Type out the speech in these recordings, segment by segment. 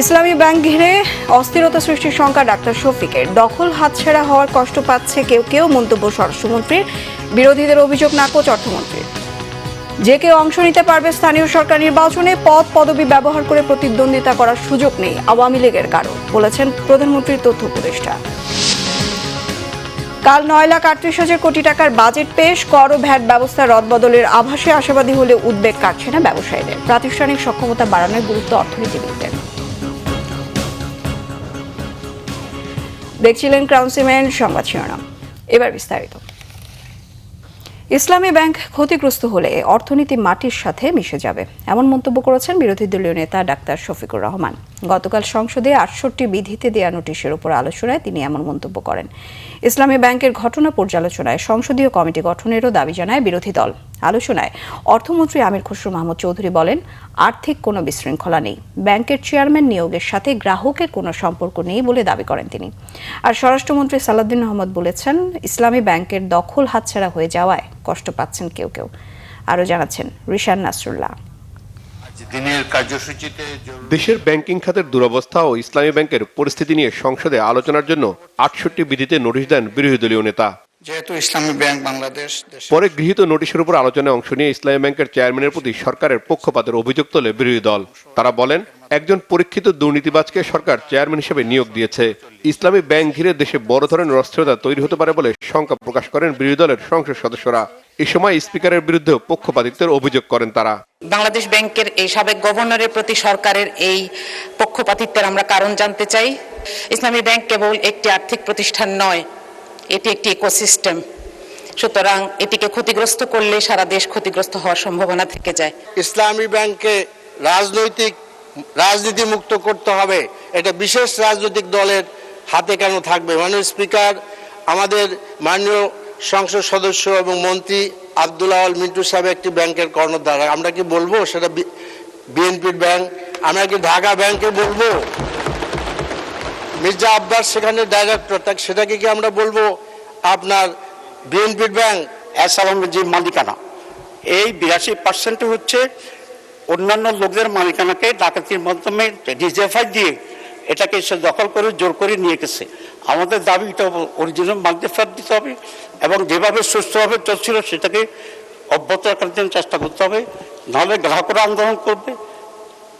ইসলামী bank ঘিরে অস্থিরতা সৃষ্টির শঙ্কা ডাক্তার শফিকের। দখল হাতছাড়া হওয়ার কষ্ট পাচ্ছে কেউ কেউ, মন্তব্য স্বরাষ্ট্রমন্ত্রীর। বিরোধীদের অভিযোগ নাকচ অর্থমন্ত্রীর। যে কেউ অংশ নিতে পারবে স্থানীয় সরকার নির্বাচনে, পদ পদবি ব্যবহার করে প্রতিদ্বন্দ্বিতা করার সুযোগ নেই আওয়ামী লীগের কারো, বলেছেন প্রধানমন্ত্রীর তথ্য উপদেষ্টা। কাল 9,38,000 কোটি টাকার বাজেট পেশ। কর ও ভ্যাট ব্যবস্থা রদবদলের আভাসে আশাবাদী হলে উদ্বেগ কাটছে না ব্যবসায়ীদের। প্রাতিষ্ঠানিক সক্ষমতা বাড়ানোর গুরুত্ব অর্থনীতিবিদদের। দেখছিলেন ক্রাউন সিমেন্ট সংবাদ শিরোনাম, এবার বিস্তারিত। ইসলামী ব্যাংক ক্ষতিগ্রস্ত হলে অর্থনীতি মাটির সাথে মিশে যাবে, এমন মন্তব্য করেছেন বিরোধী দলীয় নেতা ডাক্তার শফিকুর রহমান। গতকাল সংসদে 68 বিধিতে দেয়া নোটিশের উপর আলোচনায় তিনি এমন মন্তব্য করেন। ইসলামী ব্যাংকের ঘটনা পর্যালোচনায় সংসদীয় কমিটি গঠনেরও দাবি জানায় বিরোধী দল। আলোচনায় অর্থমন্ত্রী আমির খসরু মাহমুদ চৌধুরী বলেন, আর্থিক কোনো বিশৃঙ্খলা নেই, ব্যাংকের চেয়ারম্যান নিয়োগের সাথে গ্রাহকের কোনো সম্পর্ক নেই বলে দাবি করেন তিনি। আর স্বরাষ্ট্রমন্ত্রী সালাউদ্দিন আহমদ বলেছেন, ইসলামী ব্যাংকের দখল হাতছাড়া হয়ে যাওয়ায় কষ্ট পাচ্ছেন কেউ কেউ। আরও জানাচ্ছেন রিশান নাসরুল্লাহ। দেশের ব্যাংকিং খাতের দুরবস্থা ও ইসলামী ব্যাংকের পরিস্থিতি নিয়ে সংসদে আলোচনার জন্য 68 বিধিতে নোটিশ দেন বিরোধী দলীয় নেতা। যেহেতু ইসলামী ব্যাংক বাংলাদেশ পরে গৃহীত নোটিশের উপর আলোচনায় অংশ নিয়ে ইসলামী ব্যাংকের চেয়ারম্যানের প্রতি সরকারের পক্ষপাতের অভিযোগ তোলে বিরোধী দল। তারা বলেন, একজন পরীক্ষিত দুর্নীতিবাজকে সরকার চেয়ারম্যান হিসেবে নিয়োগ দিয়েছে। ইসলামী ব্যাংক ঘিরে দেশে বড় ধরনের অস্থিরতা তৈরি হতে পারে বলে শঙ্কা প্রকাশ করেন বিরোধী দলের সংসদ সদস্যরা। এ সময় স্পিকারের বিরুদ্ধেও পক্ষপাতিত্বের অভিযোগ করেন তারা। বাংলাদেশ ব্যাংকের এই সাবেক গভর্নরের প্রতি সরকারের এই পক্ষপাতিত্বের আমরা কারণ জানতে চাই। ইসলামী ব্যাংক কেবল একটি আর্থিক প্রতিষ্ঠান নয়, এটি একটি ইকোসিস্টেম। সুতরাং এটিকে ক্ষতিগ্রস্ত করলে সারা দেশ ক্ষতিগ্রস্ত হওয়ার সম্ভাবনা থেকে যায়। ইসলামী ব্যাংককে রাজনীতি মুক্ত করতে হবে, এটা বিশেষ রাজনৈতিক দলের হাতে কেন থাকবে? মাননীয় স্পিকার, আমাদের মাননীয় সংসদ সদস্য এবং মন্ত্রী আব্দুল আওয়াল মিন্টু সাহেব একটি ব্যাংকের কর্ণধার। আমরা কি বলবো সেটা বিএনপির ব্যাংক? আমরা কি ঢাকা ব্যাংকে বলবো মির্জা আব্বাস সেখানে ডাইরেক্টর, তাই সেটাকে কি আমরা বলবো আপনার বিএনপির ব্যাংক? এসালামের যে মালিকানা, এই 82% হচ্ছে অন্যান্য লোকদের মালিকানাকে ডাকাতির মাধ্যমে ডিজেফাই দিয়ে এটাকে সে দখল করে জোর করে নিয়ে গেছে। আমাদের দাবি এটা অরিজিনাল মালিকদের ফেরত দিতে হবে এবং যেভাবে সুস্থভাবে চলছিল সেটাকে অব্যাহত রাখার জন্য চেষ্টা করতে হবে। নাহলে গ্রাহকরা আন্দোলন করবে,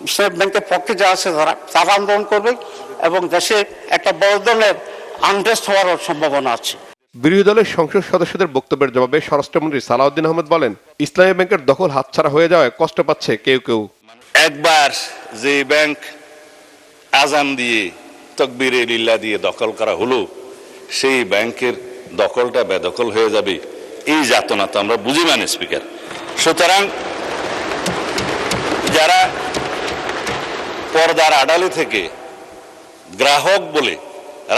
ইসলামী ব্যাংকের পক্ষে যা আছে তারা আন্দোলন করবে এবং দেশে একটা বড় ধরনের আনরেস্ট হওয়ার সম্ভাবনা আছে। বিরোধী দলের সংসদ সদস্যদের বক্তব্যের জবাবে স্বরাষ্ট্রমন্ত্রী সালাউদ্দিন আহমদ বলেন, ইসলামী ব্যাংকের দখল হাতছাড়া হয়ে যাওয়ায় কষ্ট পাচ্ছে কেউ কেউ। একবার যে ব্যাংক আজান দিয়ে তকবীরে লিল্লাহ দিয়ে দখল করা হলো, সেই ব্যাংকের দখলটা বেদখল হয়ে যাবে, এই যাতনা তো আমরা বুঝি মানে স্পিকার। সুতরাং যারা পর্দার আড়ালে থেকে গ্রাহক বলে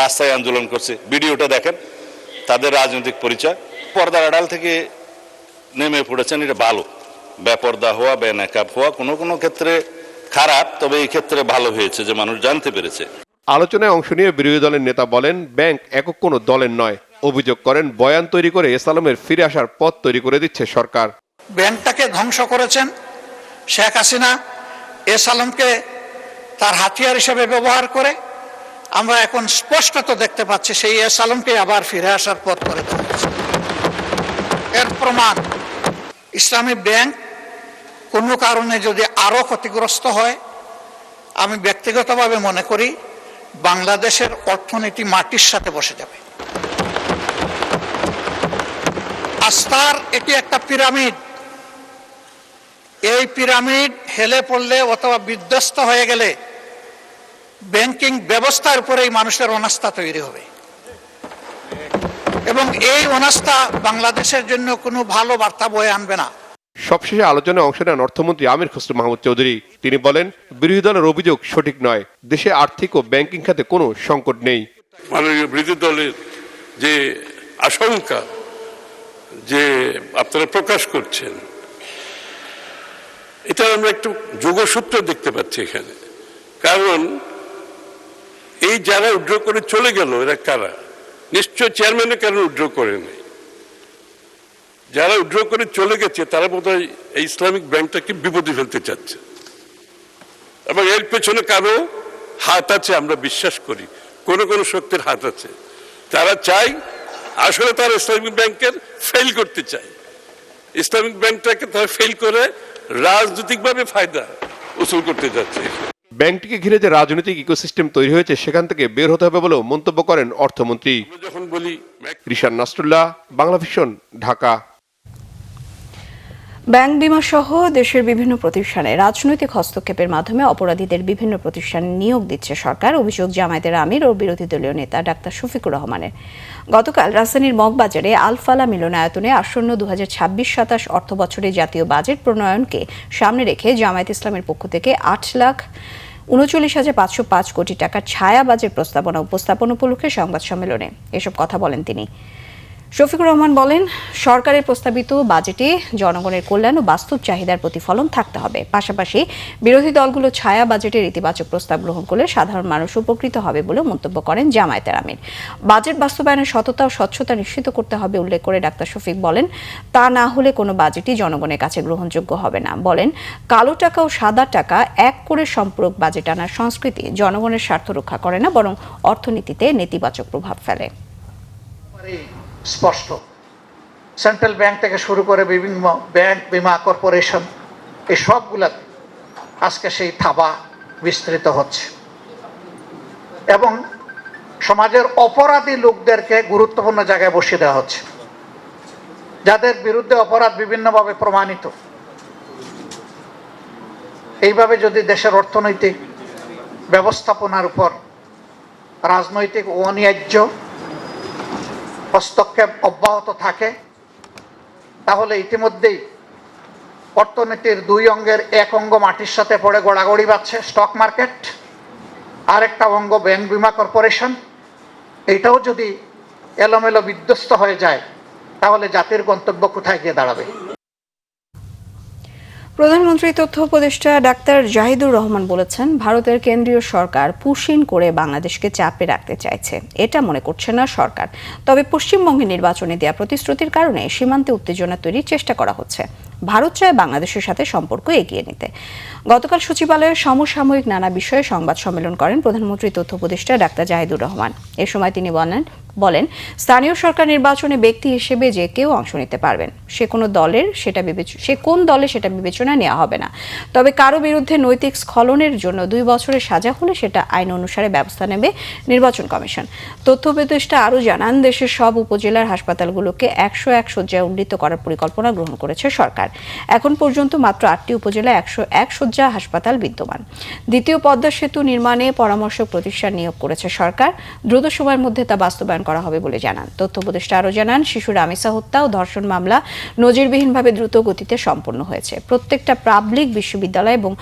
রাস্তায় আন্দোলন করছে, ভিডিওটা দেখেন, তাদের রাজনৈতিক পরিচয়। পর্দার আড়াল থেকে নেমে পড়েছেন, এটা ভালো। বেপর্দা হওয়া, বেনাকাব হওয়া কোনো কোনো ক্ষেত্রে খারাপ, তবে এই ক্ষেত্রে ভালো হয়েছে যে মানুষ জানতে পেরেছে। আলোচনায় অংশ নিয়ে বিরোধী দলের নেতা বলেন, ব্যাংক একক কোনো দলের নয়। অভিযোগ করেন, বয়ান তৈরি করে এসালামের ফিরে আসার পথ তৈরি করে দিচ্ছে সরকার। ব্যাংকটাকে ধ্বংস করেছেন শেখ হাসিনা, এসালামকে তার হাতিয়ার হিসেবে ব্যবহার করে। আমরা এখন স্পষ্টত দেখতে পাচ্ছি সেই এসালামকে আবার ফিরে আসার পথ করে দিয়েছে। এর প্রমাণ, ইসলামী ব্যাংক কোনো কারণে যদি আরো ক্ষতিগ্রস্ত হয়, আমি ব্যক্তিগতভাবে মনে করি বাংলাদেশের অর্থনীতি মাটির সাথে বসে যাবে। আস্থার এটি একটা পিরামিড। এই পিরামিড হেলে পড়লে অথবা বিধ্বস্ত হয়ে গেলে ব্যাংকিং ব্যবস্থার উপরেই মানুষের অনাস্থা তৈরি হবে এবং এই অনাস্থা বাংলাদেশের জন্য কোনো ভালো বার্তা বয়ে আনবে না। সবশেষে আলোচনায় অংশ নেন অর্থমন্ত্রী আমির খসরু মাহমুদ চৌধুরী। তিনি বলেন, বিরোধী দলের অভিযোগ সঠিক নয়, দেশে আর্থিক ও ব্যাংকিং খাতে কোনো সংকট নেই। মাননীয় বিরোধী দলের যে আশঙ্কা যে আপনারা প্রকাশ করছেন, এটা আমরা একটু যোগসূত্র দেখতে পাচ্ছি এখানে। কারণ এই যারা উইথড্র করে চলে গেল, এরা কারা? নিশ্চয় চেয়ারম্যানের কারণে উইথড্র করে নেই। যারা উইথড্র করে চলে গেছে তারা বোধহয় এই ইসলামিক ব্যাংকটাকে বিপদে ফেলতে চাচ্ছে এবং এর পেছনে কারো হাত আছে আমরা বিশ্বাস করি, কোন কোন শক্তির হাত আছে। তারা চায়, আসলে তারা ইসলামিক ব্যাংকের ফেল করতে চায়। ইসলামিক ব্যাংকটাকে তারা ফেল করে রাজনৈতিকভাবে ফায়দা উসুল করতে যাচ্ছে। ব্যাংকটিকে ঘিরে যে রাজনৈতিক ইকোসিস্টেম তৈরি হয়েছে সেখান থেকে বের হতে হবে বলেও মন্তব্য করেন অর্থমন্ত্রী। যখন বলি রিশান নাসরুল্লাহ, বাংলাভিশন, ঢাকা। ব্যাংক বিমা সহ দেশের বিভিন্ন প্রতিষ্ঠানে রাজনৈতিক হস্তক্ষেপের মাধ্যমে অপরাধীদের বিভিন্ন প্রতিষ্ঠানে নিয়োগ দিচ্ছে সরকার। অভিযোগ জামায়াতের আমির ও বিরোধী দলীয় নেতা ডাক্তার শফিকুর রহমানের। গতকাল রাজধানীর মগবাজারে আলফালা মিলনায়তনে আসন্ন 2026-27 অর্থ বছরে জাতীয় বাজেট প্রণয়নকে সামনে রেখে জামায়াত ইসলামের পক্ষ থেকে 8,39,505 কোটি টাকার ছায়া বাজেট প্রস্তাবনা উপস্থাপন উপলক্ষে সংবাদ সম্মেলনে এসব কথা বলেন তিনি। শফিকুর রহমান বলেন, সরকারের প্রস্তাবিত বাজেটে জনগণের কল্যাণ ও বাস্তব চাহিদার প্রতিফলন থাকতে হবে। পাশাপাশি বিরোধী দলগুলো ছায়া বাজেটের ইতিবাচক প্রস্তাব গ্রহণ করলে সাধারণ মানুষ উপকৃত হবে বলে মন্তব্য করেন জামায়াতের আমির। বাজেট বাস্তবায়নের সততা ও স্বচ্ছতা নিশ্চিত করতে হবে উল্লেখ করে ডাক্তার শফিক বলেন, তা না হলে কোনো বাজেটই জনগণের কাছে গ্রহণযোগ্য হবে না। বলেন, কালো টাকা ও সাদা টাকা এক করে সম্পূরক বাজেট আনার সংস্কৃতি জনগণের স্বার্থ রক্ষা করে না, বরং অর্থনীতিতে নেতিবাচক প্রভাব ফেলে। স্পষ্ট, সেন্ট্রাল ব্যাংক থেকে শুরু করে বিভিন্ন ব্যাংক, বিমা কর্পোরেশন, এই সবগুলাতে আজকে সেই থাবা বিস্তৃত হচ্ছে এবং সমাজের অপরাধী লোকদেরকে গুরুত্বপূর্ণ জায়গায় বসিয়ে দেওয়া হচ্ছে, যাদের বিরুদ্ধে অপরাধ বিভিন্নভাবে প্রমাণিত। এইভাবে যদি দেশের অর্থনৈতিক ব্যবস্থাপনার উপর রাজনৈতিক অন্যায্য হস্তক্ষেপ অব্যাহত থাকে, তাহলে ইতিমধ্যেই অর্থনীতির দুই অঙ্গের এক অঙ্গ মাটির সাথে পড়ে গড়াগড়ি বাঁধছে স্টক মার্কেট, আরেকটা অঙ্গ ব্যাংক বিমা কর্পোরেশন। এইটাও যদি এলোমেলো বিধ্বস্ত হয়ে যায় তাহলে জাতির গন্তব্য কোথায় গিয়ে দাঁড়াবে? প্রধানমন্ত্রী তথ্য উপদেষ্টা ডাক্তার জাহিদুর রহমান বলেছেন, ভারতের কেন্দ্রীয় সরকার পুশিন করে বাংলাদেশকে চাপে রাখতে চাইছে। এটা মনে করছে না সরকার। তবে পশ্চিমবঙ্গে নির্বাচনে দেওয়া প্রতিশ্রুতির কারণে সীমান্তে উত্তেজনা তৈরির চেষ্টা করা হচ্ছে। ভারত চায় বাংলাদেশের সাথে সম্পর্ক এগিয়ে নিতে। গতকাল সচিবালয়ে সমসাময়িক নানা বিষয়ে সংবাদ সম্মেলন করেন প্রধানমন্ত্রী তথ্য উপদেষ্টা ডাক্তার জাহিদুর রহমান। এ সময় তিনি বলেন, স্থানীয় সরকার নির্বাচনে ব্যক্তি হিসেবে যে কেউ অংশ নিতে পারবেন। সে কোন দলে সেটা বিবেচনা নেওয়া হবে না। তবে কারো বিরুদ্ধে নৈতিক স্খলনের জন্য 2 বছরের সাজা হলে সেটা আইন অনুসারে ব্যবস্থা নেবে নির্বাচন কমিশন। তথ্য উপদেষ্টা আরও জানান, দেশের সব উপজেলার হাসপাতালগুলোকে 101 শয্যায় উন্নীত করার পরিকল্পনা গ্রহণ করেছে সরকার। এখন পর্যন্ত মাত্র 8টি উপজেলায় 101 শয্যা হাসপাতাল বিদ্যমান। দ্বিতীয় পদ্মা সেতু নির্মাণে পরামর্শক প্রতিষ্ঠান নিয়োগ করেছে সরকার। দ্রুত সময়ের মধ্যে তা বাস্তবায়ন করা হবে বলে জানান। তথ্য উপদেষ্টা আরও জানান, শিশু রামিসা হত্যা ও ধর্ষণ মামলা নজিরবিহীনভাবে দ্রুত গতিতে সম্পন্ন হয়েছে। প্রত্যেকটা পাবলিক বিশ্ববিদ্যালয় এবং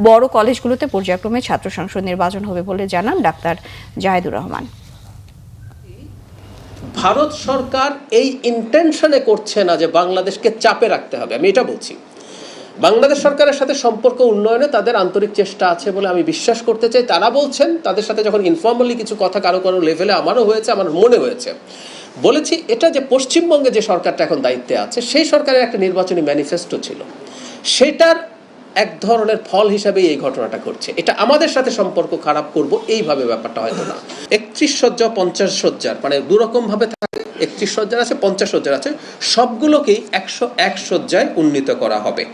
বড় কলেজগুলোতে পর্যায়ক্রমে ছাত্র সংসদ নির্বাচন হবে বলে জানান ডাক্তার জাহিদুর রহমান। ভারত সরকার এই ইন্টেনশনে করছে না যে বাংলাদেশকে চাপে রাখতে হবে। আমি এটা বলছি, বাংলাদেশ সরকারের সাথে সম্পর্ক উন্নয়নে তাদের আন্তরিক চেষ্টা আছে বলে আমি বিশ্বাস করতে চাই। তারা বলছেন, তাদের সাথে যখন ইনফর্মালি কিছু কথা কারো কারো লেভেলে আমারও হয়েছে, আমার মনে হয়েছে, বলেছি এটা যে পশ্চিমবঙ্গে যে সরকারটা এখন দায়িত্বে আছে সেই সরকারের একটা নির্বাচনী ম্যানিফেস্টো ছিল, সেটার এক ধরনের ফল হিসাবেই এই ঘটনাটা ঘটছে। এটা আমাদের সাথে সম্পর্ক খারাপ করব এইভাবে ব্যাপারটা হয়তো না। 31 শয্যা 50 শয্যার মানে দুরকম ভাবে থাকে, 31 শয্যার আছে, 50 শয্যার আছে, সবগুলোকেই 101 শয্যায় উন্নীত করা হবে।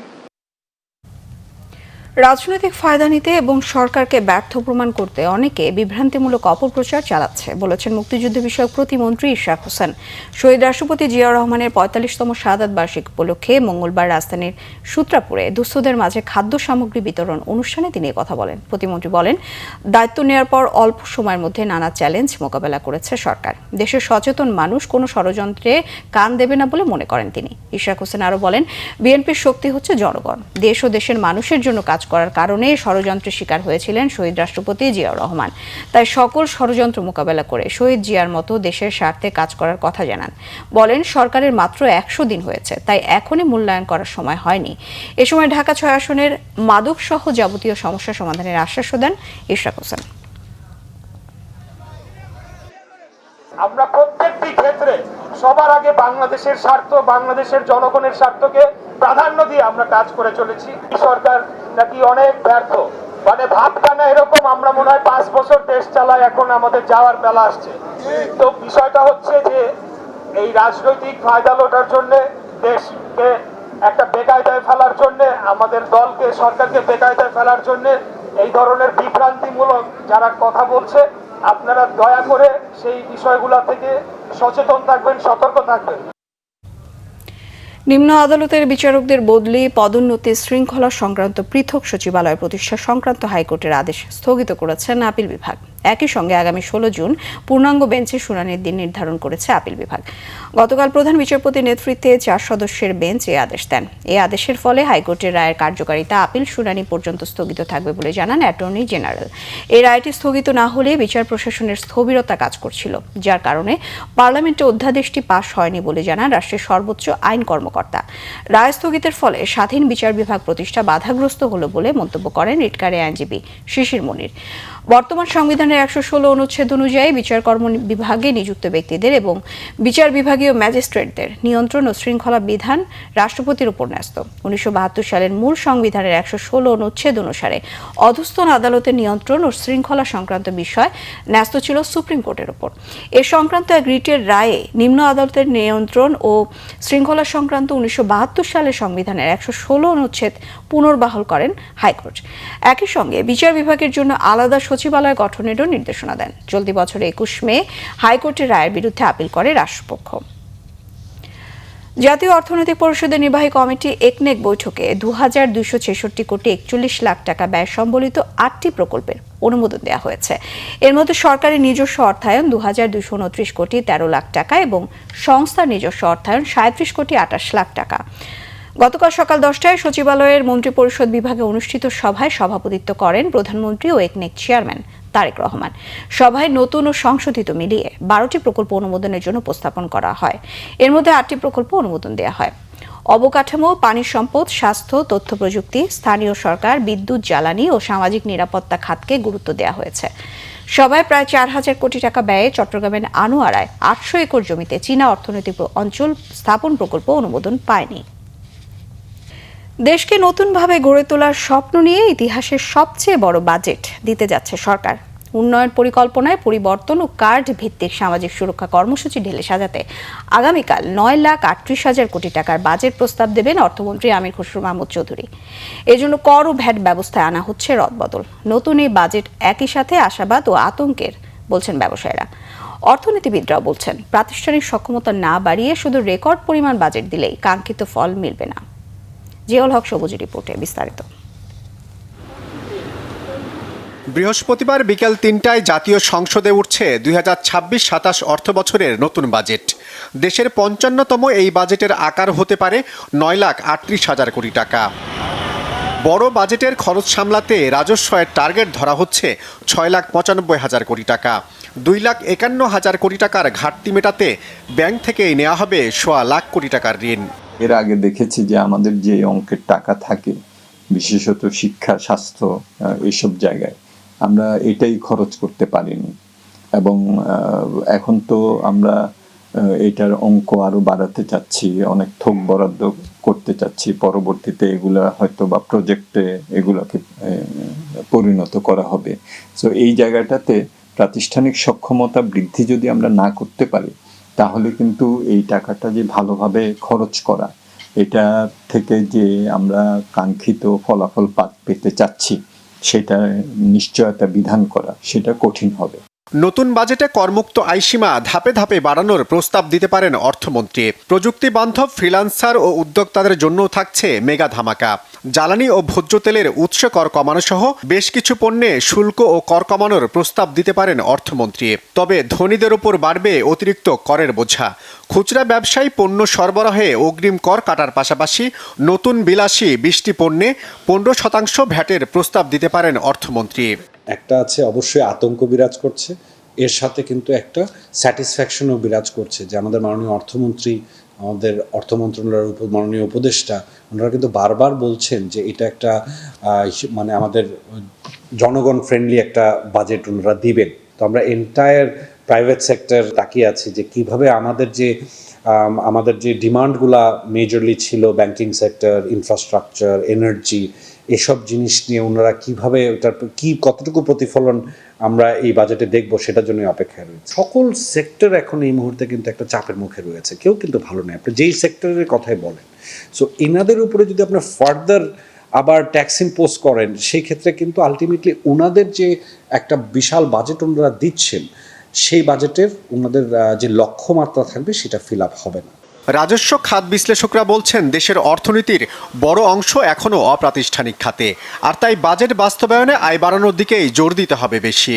রাজনৈতিক ফায়দা নিতে এবং সরকারকে ব্যর্থ প্রমাণ করতে অনেকে বিভ্রান্তিমূলক অপপ্রচার চালাচ্ছে বলেছেন মুক্তিযুদ্ধ বিষয়ক প্রতিমন্ত্রী ইশরাক হোসেন। শহীদ রাষ্ট্রপতি জিয়াউর রহমানের 45তম শাহাদাত বার্ষিক উপলক্ষে মঙ্গলবার রাজধানীর সূত্রাপুরে দুস্থদের মাঝে খাদ্য সামগ্রী বিতরণ অনুষ্ঠানে তিনি কথা বলেন। প্রতিমন্ত্রী বলেন, দায়িত্ব নেওয়ার পর অল্প সময়ের মধ্যে নানা চ্যালেঞ্জ মোকাবেলা করেছে সরকার। দেশের সচেতন মানুষ কোনো ষড়যন্ত্রে কান দেবে না বলে মনে করেন তিনি। ইশরাক হোসেন আরও বলেন, বিএনপির শক্তি হচ্ছে জনগণ। দেশ ও দেশের মানুষের জন্য কাজ করার কারণে ষড়যন্ত্রের শিকার হয়েছিলেন শহীদ রাষ্ট্রপতি জিয়াউর রহমান। তাই সকল ষড়যন্ত্র মোকাবেলা করে শহীদ জিয়ার মতো দেশের স্বার্থে কাজ করার কথা জানান। বলেন, সরকারের মাত্র 100 দিন হয়েছে, তাই এখনই মূল্যায়ন করার সময় হয়নি। এ সময় ঢাকা 6 আসনের মাদক সহ যাবতীয় সমস্যা সমাধানের আশ্বাস দেন ইশরাক হোসেন। আমরা প্রত্যেকটি ক্ষেত্রে সবার আগে বাংলাদেশের স্বার্থ, বাংলাদেশের জনগণের স্বার্থকে প্রাধান্য দিয়ে আমরা কাজ করে চলেছি। সরকার নাকি অনেক ব্যর্থ, মানে ভাবখানা এরকম, আমরা মনে হয় 5 বছর দেশ চালাই, এখন আমাদের যাওয়ার বেলা আসছে। তো বিষয়টা হচ্ছে যে এই রাজনৈতিক ফায়দা লোটার জন্য, দেশকে একটা বেকায়দায় ফেলার জন্য, আমাদের দলকে, সরকারকে বেকায়দায় ফেলার জন্য এই ধরনের বিভ্রান্তিমূলক যারা কথা বলছে, আপনারা দয়া করে সেই বিষয়গুলো থেকে সচেতন থাকবেন, সতর্ক থাকবেন। নিম্ন আদালতের বিচারকদের বদলি, পদোন্নতি, শৃঙ্খলা সংক্রান্ত পৃথক সচিবালয় প্রতিষ্ঠা সংক্রান্ত হাইকোর্টের আদেশ স্থগিত করেছেন আপিল বিভাগ। একই সঙ্গে আগামী 16 জুন পূর্ণাঙ্গ বেঞ্চে শুনানির দিন নির্ধারণ করেছে আপিল বিভাগ। গতকাল প্রধান বিচারপতির নেতৃত্বে 4 সদস্যের বেঞ্চ এই আদেশ দেন। এই আদেশের ফলে হাইকোর্টের রায়ের কার্যকারিতা আপিল শুনানি পর্যন্ত স্থগিত থাকবে বলে জানান অ্যাটর্নি জেনারেল। এই রায়টি স্থগিত না হলে বিচার প্রশাসনের স্থবিরতা কাজ করছিল, যার কারণে পার্লামেন্টে অধ্যাদেশটি পাশ হয়নি বলে জানান রাষ্ট্রের সর্বোচ্চ আইন কর্মকর্তা। রায় স্থগিতের ফলে স্বাধীন বিচার বিভাগ প্রতিষ্ঠা বাধাগ্রস্ত হলো বলে মন্তব্য করেন রিটকারী আইনজীবী শিশির মনির। বর্তমান সংবিধানের 116 অনুচ্ছেদ অনুযায়ী বিচার কর্ম বিভাগে নিযুক্ত ব্যক্তিদের এবং বিচার বিভাগীয় ম্যাজিস্ট্রেটদের নিয়ন্ত্রণ ও শৃঙ্খলা বিধান রাষ্ট্রপতির উপর ন্যস্ত। 1972 সালের মূল সংবিধানের 116 অনুচ্ছেদ অনুসারে অধস্তন আদালতের নিয়ন্ত্রণ ও শৃঙ্খলা সংক্রান্ত বিষয় ন্যস্ত ছিল সুপ্রিম কোর্টের উপর। এ সংক্রান্ত এক রিটের রায়ে নিম্ন আদালতের নিয়ন্ত্রণ ও শৃঙ্খলা সংক্রান্ত 1972 সালের সংবিধানের 116 অনুচ্ছেদ পুনর্বহাল করেন হাইকোর্ট। একই সঙ্গে বিচার বিভাগের জন্য আলাদা সচিবালয় গঠনেরও নির্দেশনা দেন। চলতি বছরের 21 মে হাইকোর্টের রায়ের বিরুদ্ধে আপিল করে রাষ্ট্রপক্ষ। জাতীয় অর্থনৈতিক পরিষদের নির্বাহী কমিটি একনেক বৈঠকে 2266 কোটি 41 লাখ টাকা ব্যয় সম্বলিত 8টি প্রকল্পের অনুমোদন দেওয়া হয়েছে। এর মধ্যে সরকারি নিজস্ব অর্থায়ন 2229 কোটি 13 লাখ টাকা এবং সংস্থার নিজস্ব অর্থায়ন 37 কোটি 28 লাখ টাকা। গতকাল সকাল 10টায় সচিবালয়ের মন্ত্রিপরিষদ বিভাগে অনুষ্ঠিত সভায় সভাপতিত্ব করেন প্রধানমন্ত্রী ও একনেক চেয়ারম্যান তারেক রহমান। সভায় নতুন ও সংশোধিত মিলিয়ে 12টি প্রকল্প অনুমোদনের জন্য উপস্থাপন করা হয়। এর মধ্যে 8টি প্রকল্প অনুমোদন দেওয়া হয়। অবকাঠামো, পানি সম্পদ, স্বাস্থ্য, তথ্য প্রযুক্তি, স্থানীয় সরকার, বিদ্যুৎ, জ্বালানি ও সামাজিক নিরাপত্তা খাতকে গুরুত্ব দেওয়া হয়েছে। সভায় প্রায় 4000 কোটি টাকা ব্যয়ে চট্টগ্রামের আনোয়ারায় 800 একর জমিতে চীনা অর্থনৈতিক অঞ্চল স্থাপন প্রকল্প অনুমোদন পায়নি। দেশকে নতুনভাবে গড়ে তোলার স্বপ্ন নিয়ে ইতিহাসের সবচেয়ে বড় বাজেট দিতে যাচ্ছে সরকার। উন্নয়ন পরিকল্পনায় পরিবর্তন ও কার্ড ভিত্তিক সামাজিক সুরক্ষা কর্মসূচি ঢেলে সাজাতে আগামীকাল 9,38,000 কোটি টাকার বাজেট প্রস্তাব দেবেন অর্থমন্ত্রী আমির খসরু মাহমুদ চৌধুরী। এজন্য কর ও ভ্যাট ব্যবস্থায় আনা হচ্ছে রদবদল। নতুন এই বাজেট একই সাথে আশাবাদ ও আতঙ্কের বলছেন ব্যবসায়ীরা। অর্থনীতিবিদরাও বলছেন, প্রাতিষ্ঠানিক সক্ষমতা না বাড়িয়ে শুধু রেকর্ড পরিমাণ বাজেট দিলেই কাঙ্ক্ষিত ফল মিলবে না। জিয়াউল হক সবুজের রিপোর্টে বিস্তারিত। বৃহস্পতিবার বিকেল 3টায় জাতীয় সংসদে উঠছে 2026-27 অর্থ বছরের নতুন বাজেট। দেশের 55তম এই বাজেটের আকার হতে পারে 9,38,000 কোটি টাকা। বড় বাজেটের খরচ সামলাতে রাজস্বের টার্গেট ধরা হচ্ছে 6,95,000 কোটি টাকা। 2,51,000 কোটি টাকার ঘাটতি মেটাতে ব্যাংক থেকেই নেওয়া হবে 1.25 লাখ কোটি টাকার ঋণ। এর আগে দেখেছি যে আমাদের যে অঙ্কের টাকা থাকে, বিশেষত শিক্ষা, স্বাস্থ্য, এইসব জায়গায় আমরা এটাই খরচ করতে পারিনি, এবং এখন তো আমরা এটার অঙ্ক আরো বাড়াতে চাচ্ছি, অনেক থোক বরাদ্দ করতে চাচ্ছি। পরবর্তীতে এগুলা হয়তো বা প্রজেক্টে এগুলোকে পরিণত করা হবে। সো এই জায়গাটাতে প্রাতিষ্ঠানিক সক্ষমতা বৃদ্ধি যদি আমরা না করতে পারি, তাহলে কিন্তু এই টাকাটা যে ভালোভাবে খরচ করা, এটা থেকে যে আমরা কাঙ্ক্ষিত ফলাফল পেতে চাচ্ছি, সেটা নিশ্চয়তা বিধান করা সেটা কঠিন হবে। নতুন বাজেটে করমুক্ত আয়সীমা ধাপে ধাপে বাড়ানোর প্রস্তাব দিতে পারেন অর্থমন্ত্রী। প্রযুক্তি বান্ধব ফ্রিল্যান্সার ও উদ্যোক্তাদের জন্যও থাকছে মেগা ধামাকা। জ্বালানি ও ভোজ্য তেলের উৎস কর কমানো সহ বেশ কিছু পণ্যে শুল্ক ও কর কমানোর প্রস্তাব দিতে পারেন অর্থমন্ত্রী। তবে ধনীদের ওপর বাড়বে অতিরিক্ত করের বোঝা। খুচরা ব্যবসায়ী পণ্য সরবরাহে অগ্রিম কর কাটার পাশাপাশি নতুন বিলাসী 20টি পণ্যে 15% ভ্যাটের প্রস্তাব দিতে পারেন অর্থমন্ত্রী। একটা আছে অবশ্যই আতঙ্ক বিরাজ করছে, এর সাথে কিন্তু একটা স্যাটিসফ্যাকশনও বিরাজ করছে যে আমাদের মাননীয় অর্থমন্ত্রী, আমাদের অর্থ মন্ত্রণালয়ের মাননীয় উপদেষ্টা, ওনারা কিন্তু বারবার বলছেন যে এটা একটা মানে আমাদের জনগণ ফ্রেন্ডলি একটা বাজেট ওনারা দিবেন। তো আমরা এন্টায়ার প্রাইভেট সেক্টর তাকিয়ে আছি যে কিভাবে আমাদের যে ডিমান্ডগুলা মেজরলি ছিল, ব্যাংকিং সেক্টর, ইনফ্রাস্ট্রাকচার, এনার্জি, এসব জিনিস নিয়ে ওনারা কীভাবে ওটার কতটুকু প্রতিফলন আমরা এই বাজেটে দেখব সেটার জন্য অপেক্ষায় রয়েছে। সকল সেক্টর এখন এই মুহূর্তে কিন্তু একটা চাপের মুখে রয়েছে, কেউ কিন্তু ভালো নেই, আপনি যেই সেক্টরের কথাই বলেন। সো এনাদের উপরে যদি আপনার ফার্দার আবার ট্যাক্স ইম্পোজ করেন, সেই ক্ষেত্রে কিন্তু আলটিমেটলি ওনাদের যে একটা বিশাল বাজেট ওনারা দিচ্ছেন, সেই বাজেটের ওনাদের যে লক্ষ্যমাত্রা থাকবে সেটা ফিল আপ হবে না। রাজস্ব খাত বিশ্লেষকরা বলছেন দেশের অর্থনীতির বড় অংশ এখনও অপ্রাতিষ্ঠানিক খাতে, আর তাই বাজেট বাস্তবায়নে আয় বাড়ানোর দিকেই জোর দিতে হবে বেশি।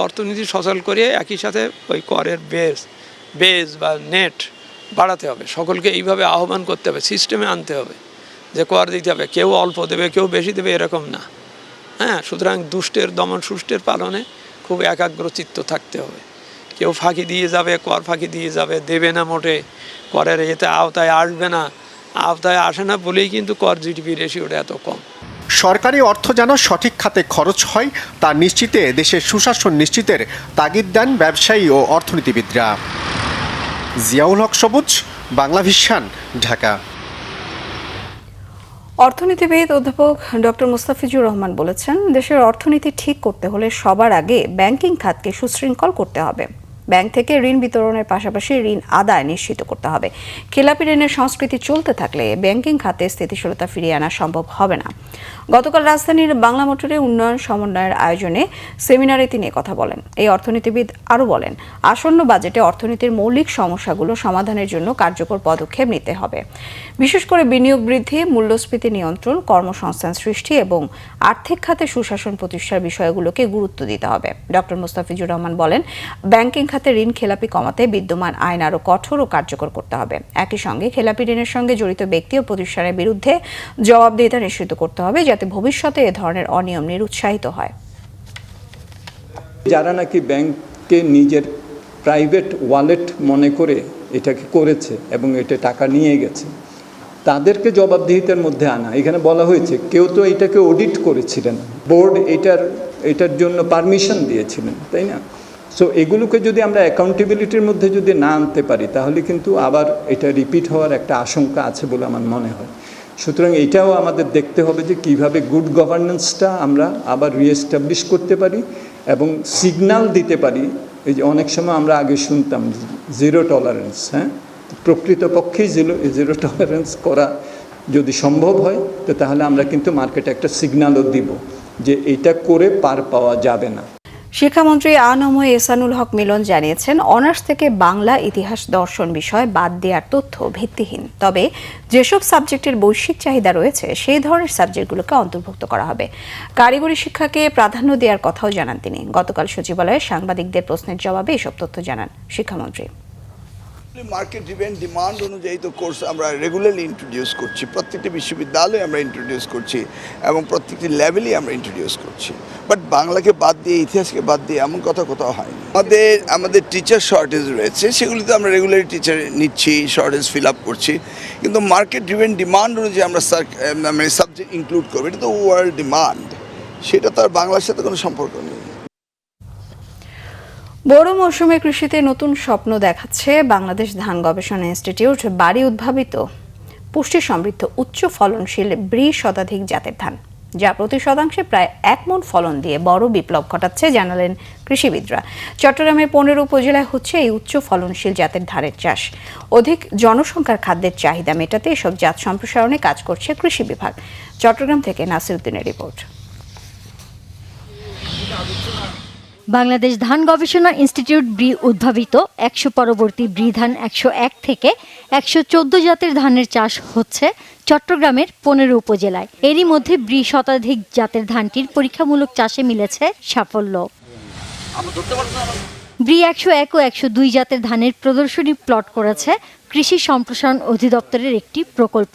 অর্থনীতি সচল করে একই সাথে ওই করের বেস বা নেট বাড়াতে হবে, সকলকে এইভাবে আহ্বান করতে হবে, সিস্টেমে আনতে হবে যে কর দিতে হবে, কেউ অল্প দেবে কেউ বেশি দেবে এরকম না। হ্যাঁ, সুতরাং দুষ্টের দমন সুষ্টের পালনে খুব একাগ্রচিত্ত থাকতে হবে। কেউ ফাঁকি দিয়ে যাবে, কর ফাঁকি দিয়ে যাবে, দেবে না মোটে, করের এতে আওতায় আসবে না, আওতায় আসে না বলেই কিন্তু কর জিডিপি রেশিওটা এত কম। সরকারি অর্থ যেন সঠিক খাতে খরচ হয় তা নিশ্চিতে দেশের সুশাসন নিশ্চিতের তাগিদ দেন ব্যবসায়ী ও অর্থনীতিবিদরা। জিয়াউল হক সবুজ, বাংলা ভিশন, ঢাকা। অর্থনীতিবিদ অধ্যাপক ডক্টর মুস্তাফিজুর রহমান বলেছেন, দেশের অর্থনীতি ঠিক করতে হলে সবার আগে ব্যাংকিং খাতকে সুশৃঙ্খল করতে হবে। ব্যাংক থেকে ঋণ বিতরণের পাশাপাশি ঋণ আদায় নিশ্চিত করতে হবে। খেলাপি ঋণের সংস্কৃতি চলতে থাকলে ব্যাংকিং খাতে স্থিতিশীলতা ফিরিয়ে আনা সম্ভব হবে না। গতকাল রাজধানীর বাংলা মোটরে উন্নয়ন সমন্বয়ের আয়োজনে সেমিনারে তিনি কথা বলেন। এই অর্থনীতিবিদ আরও বলেন, আসন্ন বাজেটে অর্থনীতির মৌলিক সমস্যাগুলো সমাধানের জন্য কার্যকর পদক্ষেপ নিতে হবে। বিশেষ করে বিনিয়োগ বৃদ্ধি, মূল্যস্ফীতি নিয়ন্ত্রণ, কর্মসংস্থান সৃষ্টি এবং আর্থিক খাতে সুশাসন প্রতিষ্ঠার বিষয়গুলোকে গুরুত্ব দিতে হবে। ডক্টর মুস্তাফিজুর রহমান বলেন, ব্যাংকিং খাতে ঋণ খেলাপি কমাতে বিদ্যমান আইন আরও কঠোর ও কার্যকর করতে হবে। একই সঙ্গে খেলাপি ঋণের সঙ্গে জড়িত ব্যক্তি ও প্রতিষ্ঠানের বিরুদ্ধে জবাবদিহিতা নিশ্চিত করতে হবে, যাতে ভবিষ্যতে এ ধরনের অনিয়ম নিরুৎসাহিত হয়। যারা নাকি ব্যাংককে নিজের প্রাইভেট ওয়ালেট মনে করে এটাকে করেছে এবং এটা টাকা নিয়ে গেছে, তাদেরকে জবাবদিহিতার মধ্যে আনা। এখানে বলা হয়েছে কেউ তো এটাকে অডিট করেছিলেন, বোর্ড এটার জন্য পারমিশন দিয়েছিলেন, তাই না? সো এগুলোকে যদি আমরা অ্যাকাউন্টেবিলিটির মধ্যে যদি না আনতে পারি, তাহলে কিন্তু আবার এটা রিপিট হওয়ার একটা আশঙ্কা আছে বলে আমার মনে হয়। সুতরাং এটাও আমাদের দেখতে হবে যে কিভাবে গুড গভর্নেন্সটা আমরা আবার রিএস্টাবলিশ করতে পারি এবং সিগন্যাল দিতে পারি। এই যে অনেক সময় আমরা আগে শুনতাম জিরো টলারেন্স, হ্যাঁ, প্রকৃতপক্ষেই জিরো টলারেন্স করা যদি সম্ভব হয়, তো তাহলে আমরা কিন্তু মার্কেটে একটা সিগন্যালও দিব যে এটা করে পার পাওয়া যাবে না। শিক্ষামন্ত্রী আ.ন.ম এহসানুল হক মিলন জানিয়েছেন, অনার্স থেকে বাংলা, ইতিহাস, দর্শন বিষয় বাদ দেওয়ার তথ্য ভিত্তিহীন। তবে যেসব সাবজেক্টের বৈশ্বিক চাহিদা রয়েছে সেই ধরনের সাবজেক্টগুলোকে অন্তর্ভুক্ত করা হবে। কারিগরি শিক্ষাকে প্রাধান্য দেওয়ার কথাও জানান তিনি। গতকাল সচিবালয়ে সাংবাদিকদের প্রশ্নের জবাবে এসব তথ্য জানান শিক্ষামন্ত্রী। মার্কেট ড্রিভেন ডিমান্ড অনুযায়ী তো কোর্স আমরা রেগুলারলি ইন্ট্রোডিউস করছি, প্রত্যেকটি বিশ্ববিদ্যালয়ে আমরা ইন্ট্রোডিউস করছি এবং প্রত্যেকটি লেভেলেই আমরা ইন্ট্রোডিউস করছি। বাট বাংলাকে বাদ দিয়ে, ইতিহাসকে বাদ দিয়ে এমন কথা কোথাও হয়নি। আমাদের টিচার শর্টেজ রয়েছে, সেগুলিতে আমরা রেগুলারলি টিচার নিচ্ছি, শর্টেজ ফিল আপ করছি, কিন্তু মার্কেট ড্রিভেন ডিমান্ড অনুযায়ী আমরা মানে সাবজেক্ট ইনক্লুড করবো, এটা তো ওয়ার্ল্ড ডিমান্ড, সেটা তো আর বাংলার সাথে কোনো সম্পর্ক নেই। বড় মৌসুমে কৃষিতে নতুন স্বপ্ন দেখাচ্ছে বাংলাদেশ ধান গবেষণা ইনস্টিটিউট। বাড়ি উদ্ভাবিত পুষ্টি সমৃদ্ধ উচ্চ ফলনশীল ব্রি শতাধিক জাতের ধান, যা প্রতি শতাংশে প্রায় 1 মণ ফলন দিয়ে বড় বিপ্লব ঘটাচ্ছে, জানালেন কৃষিবিদরা। চট্টগ্রামের 15 উপজেলায় হচ্ছে এই উচ্চ ফলনশীল জাতের ধানের চাষ। অধিক জনসংখ্যার খাদ্যের চাহিদা মেটাতে এসব জাত সম্প্রসারণে কাজ করছে কৃষি বিভাগ। চট্টগ্রাম থেকে নাসিরউদ্দিনের রিপোর্ট। বাংলাদেশ ধান গবেষণা ইনস্টিটিউট ব্রি উদ্ভাবিত 100 পরবর্তী ব্রি ধান 101 থেকে 114 জাতের ধানের চাষ হচ্ছে চট্টগ্রামের 15 উপজেলায়। এরই মধ্যে ব্রি শতাধিক জাতের ধানটির পরীক্ষামূলক চাষে মিলেছে সাফল্য। ব্রি 101 ও 102 জাতের ধানের প্রদর্শনী প্লট করেছে কৃষি সম্প্রসারণ অধিদপ্তরের একটি প্রকল্প।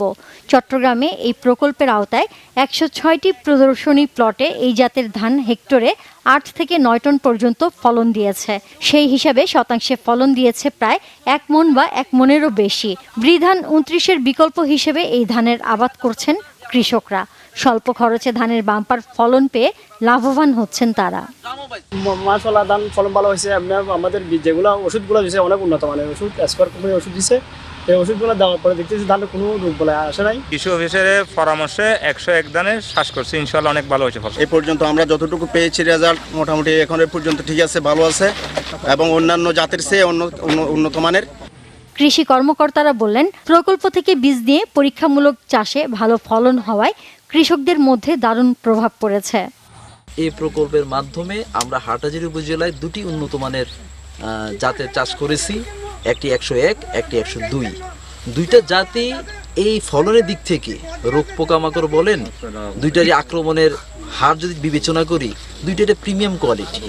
চট্টগ্রামে এই প্রকল্পের আওতায় 106টি প্রদর্শনী প্লটে এই জাতের ধান হেক্টরে 8 থেকে 9 টন পর্যন্ত ফলন দিয়েছে। সেই হিসাবে শতাংশে ফলন দিয়েছে প্রায় 1 মণ বা 1 মণেরও বেশি। ব্রি ধান 29-এর বিকল্প হিসেবে এই ধানের আবাদ করছেন কৃষকরা। স্বল্প খরচে ধানের বাম্পার ফলন পেয়ে লাভবান হচ্ছেন তারা। মাশাআল্লাহ, ধান ফলন ভালো হয়েছে। আমাদের যেগুলো ওষুধগুলো দিয়েছে অনেক উন্নত মানের ওষুধ, স্কোয়ার কোম্পানির ওষুধ দিয়েছে, এই ওষুধগুলো দেওয়ার পরে দেখতেছি ধানের কোনো রোগ বলে আসে নাই। কৃষি অফিসারের পরামর্শে 101 ধানে শ্বাস করছি, ইনশাল্লাহ অনেক ভালো হয়েছে ফসল। এই পর্যন্ত আমরা যতটুকু পেয়েছি রেজাল্ট মোটামুটি এখন পর্যন্ত ঠিক আছে, ভালো আছে এবং অন্যান্য জাতের চেয়ে উন্নত মানের। কৃষি কর্মকর্তারা বললেন, প্রকল্প থেকে বীজ দিয়ে পরীক্ষামূলক চাষে ভালো ফলন হওয়ায় কৃষকদের মধ্যে দারুণ প্রভাব পড়েছে। এই প্রকল্পের মাধ্যমে আমরা হাটহাজারী উপজেলায় 2টি উন্নত মানের জাতের চাষ করেছি, একটি 101, একটি 102। দুইটা জাতি এই ফলনের দিক থেকে রোগ পোকামাকড় বলেন, দুইটারই আক্রমণের হার যদি বিবেচনা করি, দুইটা প্রিমিয়াম কোয়ালিটি,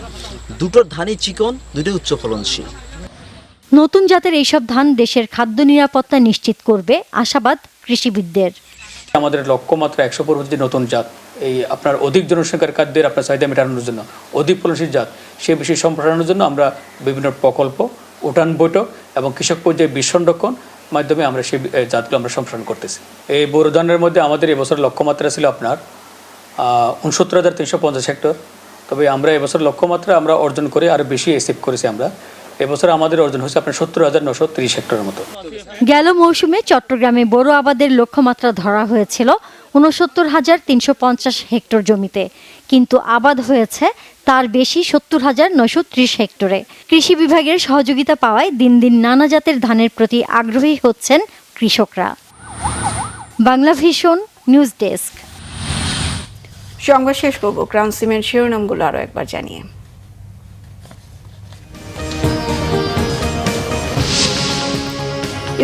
দুটোর ধানই চিকন, দুটোই উচ্চ ফলনশীল। নতুন জাতের এইসব ধান দেশের খাদ্য নিরাপত্তা নিশ্চিত করবে আশাবাদ কৃষিবিদদের। আমাদের লক্ষ্যমাত্রা 100 পরবর্তী নতুন জাত, এই আপনার অধিক জনসংখ্যার খাদ্যের আপনার চাহিদা মেটানোর জন্য, অধিক ফলনশীল জাত সে বিষয়ে সম্প্রসারণের জন্য আমরা বিভিন্ন প্রকল্প, উঠান বৈঠক এবং কৃষক পর্যায়ে বীজ সংরক্ষণ মাধ্যমে আমরা সেই জাতগুলো আমরা সম্প্রসারণ করতেছি। এই বোরো ধানের মধ্যে আমাদের এবছর লক্ষ্যমাত্রা ছিল আপনার 69,350 হেক্টর। তবে আমরা এবছর লক্ষ্যমাত্রা আমরা অর্জন করে আরও বেশি অ্যাচিভ করেছি। আমরা এবছর আমাদের অর্জন হয়েছে আপনার 70,930 হেক্টরের মতো। গেল মৌসুমে চট্টগ্রামে বোরো আবাদের লক্ষ্যমাত্রা ধরা হয়েছিল 69,350 হেক্টর জমিতে, কিন্তু আবাদ হয়েছে তার বেশি 70,930 হেক্টরে। কৃষি বিভাগের সহযোগিতা পাওয়ায় দিন দিন নানা জাতের ধানের প্রতি আগ্রহী হচ্ছেন কৃষকরা। Bangla vision news desk. সংবাদ শেষ করব ক্রাউন সিমেন্ট শিরোনামগুলো আরও একবার জানিয়ে।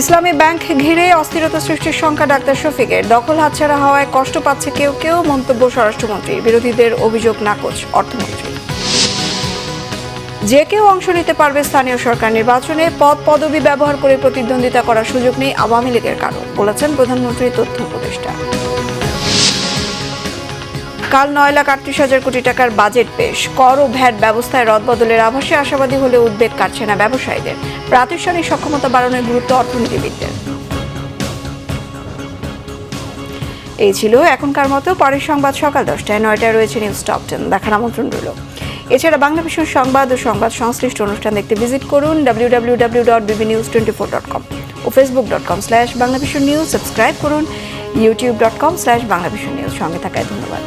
ইসলামী ব্যাংক ঘিরে অস্থিরতা সৃষ্টির শঙ্কা ডাক্তার শফিকের। দখল হাতছাড়া হওয়ায় কষ্ট পাচ্ছে কেউ কেউ, মন্তব্য স্বরাষ্ট্রমন্ত্রীর। বিরোধীদের অভিযোগ নাকচ অর্থমন্ত্রী। যে কেউ অংশ নিতে পারবে স্থানীয় সরকার নির্বাচনে, পদ পদবি ব্যবহার করে প্রতিদ্বন্দ্বিতা করার সুযোগ নেই আওয়ামী লীগের কারো, বলেছেন প্রধানমন্ত্রীর তথ্য উপদেষ্টা। কাল 9,38,000 কোটি টাকার বাজেট পেশ। কর ও ভ্যাট ব্যবস্থায় রদবদলের আভাসে আশাবাদী হলে উদ্বেগ কাটছে না ব্যবসায়ীদের। প্রাতিষ্ঠানিক সক্ষমতা বাড়ানোর গুরুত্ব অর্থনীতিবিদদের। এই ছিল এখনকার মতো। পরের সংবাদ সকাল 10টায়। 9টায় রয়েছে নিউজ টপ 10, দেখার আমন্ত্রণ রইল। এছাড়া বাংলা ভিশন সংবাদ ও সংবাদ সংশ্লিষ্ট অনুষ্ঠান দেখতে ভিজিট করুন www.bbnews24.com ও facebook.com/বাংলাভিশন নিউজ। সাবস্ক্রাইব করুন youtube.com/বাংলাভিশন নিউজ। সঙ্গে থাকায় ধন্যবাদ।